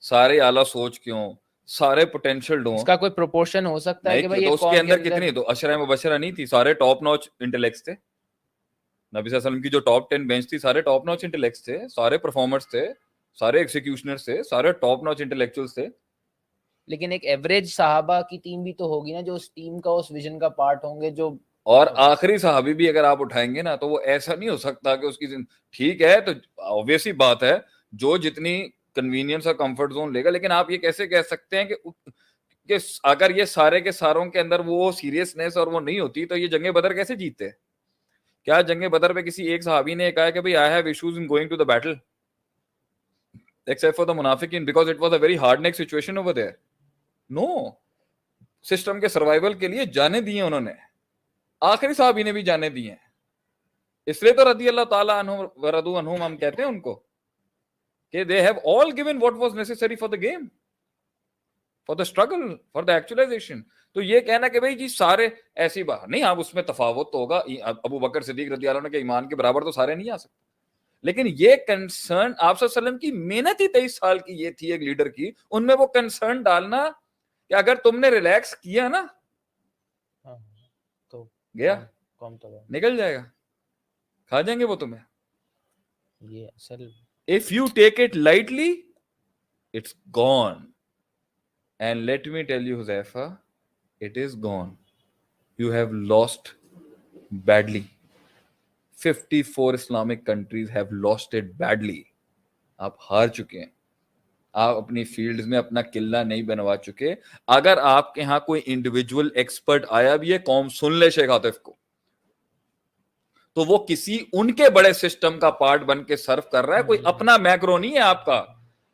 सारे आला सोच क्यों, सारे पोटेंशियल हो। इसका कोई प्रोपोर्शन हो सकता है नहीं कि भाई तो एक उसके कौम के अंदर अंदर कितनी, तो अशरा मुबशरा नहीं थी, सारे टॉप नॉच इंटेलेक्ट्स थे। नबी सल्लल्लाहु अलैहि वसल्लम की जो टॉप 10 बेंच थी, सारे टॉप नॉच इंटेलेक्ट्स थे, सारे परफॉर्मर्स थे, सारे एक्सिक्यूशनर्स थे, सारे टॉप नॉच इंटेलेक्चुअल्स थे। लेकिन एक एवरेज सहाबा की टीम भी तो होगी ना, जो उस टीम का, उस विजन का पार्ट होंगे, जो और आखिरी सहाबी भी अगर आप उठाएंगे ना, तो वो ऐसा नहीं हो सकता कि उसकी ठीक है, तो ऑब्वियस ही बात है, जो जितनी कन्वीनियंस और कंफर्ट जोन लेगा। लेकिन आप ये कैसे कह सकते हैं कि अगर ये सारे के सारों के अंदर वो सीरियसनेस और वो नहीं होती, तो ये जंगे बदर कैसे जीतते? क्या जंगे बदर पे किसी एक सहाबी ने कहा कि भाई I have issues in going to the battle except for the munafiqin because it was a very hard neck situation over there? No, system के सर्वाइवल के लिए जाने दिए उन्होंने, आखिरी साहबी ने भी जाने दिए। इसलिए तो रदी अल्लाह ताला अन्हु व रदू अन्हुम हम कहते हैं उनको कि they have all given what was necessary for the game, for the struggle, for the actualization. तो ये कहना कि भाई जी सारे ऐसी बात नहीं, आप उसमें तफावत तो होगा, अबू बकर सिद्दीक रदी अल्लाह अन्हु के ईमान के बराबर तो सारे नहीं आ सकते, लेकिन ये कंसर्न आप सल्लल्लाहु अलैहि वसल्लम की मेहनत ही 23 साल की ये थी एक लीडर की, उनमें वो कंसर्न डालना कि अगर तुमने रिलैक्स किया ना, तो गया कौन तो निकल जाएगा, खा जाएंगे वो तुम्हें। ये असल, if you take it lightly it's gone, and let me tell you Huzaifa, it is gone. You have lost badly. 54 Islamic countries have lost it badly. आप हार चुके हैं, आप अपनी फील्ड में अपना किला नहीं बनवा चुके। अगर आपके यहां कोई इंडिविजुअल एक्सपर्ट आया भी है, कौम सुन ले शेख आतिफ को, तो वो किसी उनके बड़े सिस्टम का पार्ट बन के सर्व कर रहा है, कोई अपना मैक्रो नहीं है आपका।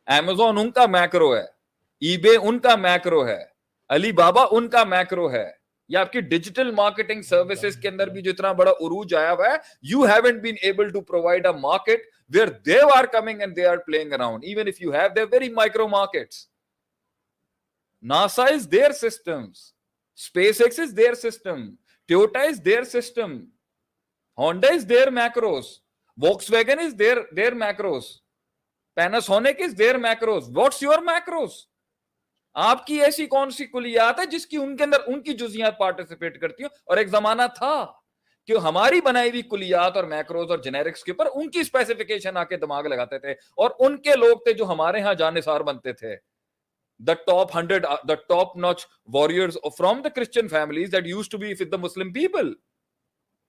अमेजोन उनका मैक्रो है, ईबे उनका मैक्रो है, अली बाबा उनका मैक्रो है। या आपकी डिजिटल मार्केटिंग सर्विसेज के अंदर भी जो इतना बड़ा उरूज आया हुआ है, you haven't been able to provide a market where they are coming and they are playing around. Even if you have their very micro markets, NASA is their systems, SpaceX is their system, Toyota is their system, Honda is their macros, Volkswagen is their macros, Panasonic is their macros. What's your macros? आपकी ऐसी कौन सी कुलियात है जिसकी उनके अंदर उनकी जुजियात participate करती हो? और एक जमाना था कि हमारी बनाई हुई कुलियात और मैक्रोज और जेनेरिक्स के ऊपर उनकी स्पेसिफिकेशन आके दिमाग लगाते थे, और उनके लोग थे जो हमारे यहां जानिसार बनते थे। The top 100, the top notch warriors from the Christian families that used to be with the Muslim people.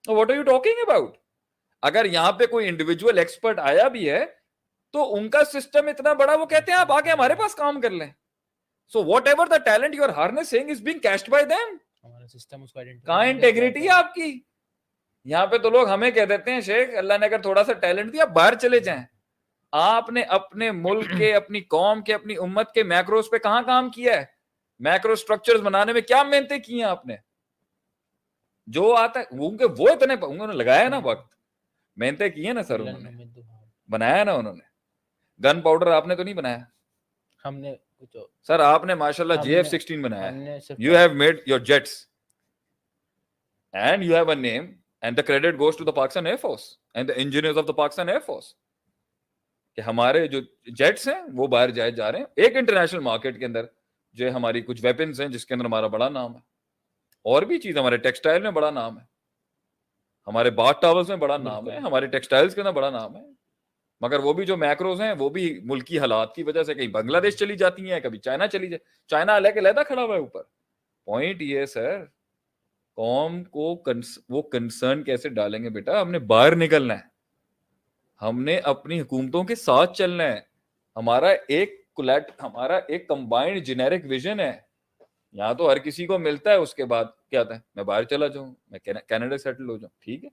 So what are you talking about? अगर यहां पे कोई इंडिविजुअल एक्सपर्ट आया भी है, तो उनका सिस्टम इतना बड़ा, वो कहते हैं आप आके हमारे पास काम कर लें। So whatever the talent you are harnessing is being cashed by them. हमारा सिस्टम उसको कहां इंटेग्रिटी है आपकी? यहाँ पे तो लोग हमें कह देते हैं शेख, अल्लाह ने अगर थोड़ा सा टैलेंट दिया बाहर चले जाएं। आपने अपने मुल्क के, अपनी कौम के, अपनी उम्मत के मैक्रोस पे कहां काम किया है? मैक्रो स्ट्रक्चर्स बनाने में क्या मेहनतें की हैं आपने? जो आता है उनके, वो इतने उन्होंने लगाया ना वक्त, मेहनतें की है ना सर, उन्होंने बनाया ना, उन्होंने गन पाउडर आपने तो नहीं बनाया, हमने कुछ सर आपने माशाल्लाह JF-16 बनाया, you have made your jets and you have a name and the credit goes to the Pakistan Air Force and the engineers of the Pakistan Air Force कि हमारे जो जेट्स हैं वो बाहर जा रहे हैं एक इंटरनेशनल मार्केट के अंदर। जो हमारी कुछ वेपन्स हैं जिसके अंदर हमारा बड़ा नाम है, और भी चीज, हमारे टेक्सटाइल में बड़ा नाम है, हमारे बाथ टॉवल्स में बड़ा नाम है, हमारे टेक्सटाइल्स के अंदर बड़ा नाम है। मगर वो भी जो मैक्रोज हैं, वो भी मुल्की हालात की वजह से कहीं बांग्लादेश चली जाती हैं, कभी चाइना चली जाए, चाइना अलग खड़ा हुआ है ऊपर। पॉइंट ये सर, कौम को वो कंसर्न कैसे डालेंगे बेटा? हमने बाहर निकलना है, हमने अपनी हुकूमतों के साथ चलना है, हमारा एक कंबाइंड जेनेरिक विजन है। यहाँ तो हर किसी को मिलता है, उसके बाद क्या आता है, मैं बाहर चला जाऊं, मैं कनाडा सेटल हो जाऊं, ठीक है।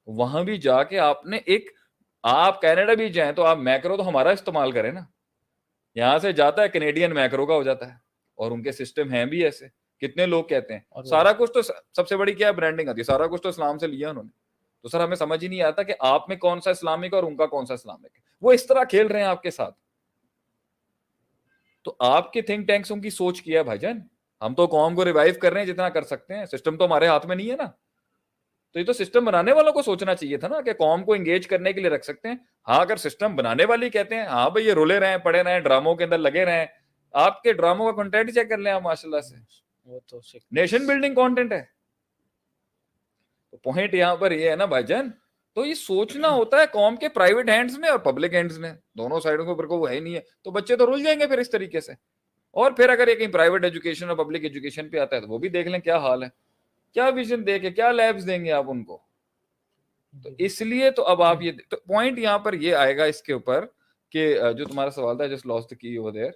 वहां भी जाके आपने आप कनाडा भी जाएं तो आप मैक्रो तो हमारा इस्तेमाल करें ना। यहां से जाता है कनेडियन मैक्रो का हो जाता है, और उनके सिस्टम हैं भी ऐसे। कितने लोग कहते हैं सारा कुछ तो, सबसे बड़ी क्या ब्रांडिंग आती है, सारा कुछ तो इस्लाम से लिया उन्होंने। तो सर हमें समझ ही नहीं आता कि आप में कौन सा इस्लामिक और उनका कौन सा इस्लामिक है। वो इस तरह खेल रहे हैं आपके साथ। तो आपके थिंक टैंक्स की सोच किया भाईजान, हम तो कौम को रिवाइव कर रहे हैं जितना कर सकते हैं, सिस्टम तो हमारे हाथ में नहीं है ना। तो ये तो सिस्टम बनाने वालों को सोचना चाहिए था ना कि कौम को एंगेज करने के लिए रख सकते हैं। हाँ, अगर सिस्टम बनाने वाले ही कहते हैं हाँ भाई ये रोले रहे पड़े रहे ड्रामों के अंदर लगे रहे, आपके ड्रामों का कंटेंट चेक कर लें आप माशाल्लाह से, वो तो नेशन बिल्डिंग कंटेंट है। तो पॉइंट यहाँ पर ये है ना भाईजान, तो ये सोचना होता है कौम के प्राइवेट हैंड्स में और पब्लिक हैंड्स में, दोनों साइडों के ऊपर को वो है ही नहीं है, तो बच्चे तो रुल जाएंगे फिर इस तरीके से। और फिर अगर ये कहीं प्राइवेट एजुकेशन और पब्लिक एजुकेशन पे आता है तो वो भी देख लें क्या हाल है, क्या विजन देके क्या लैब्स देंगे आप उनको। तो इसलिए तो अब आप ये तो पॉइंट यहाँ पर ये आएगा इसके ऊपर कि जो तुम्हारा सवाल था just lost the key over there,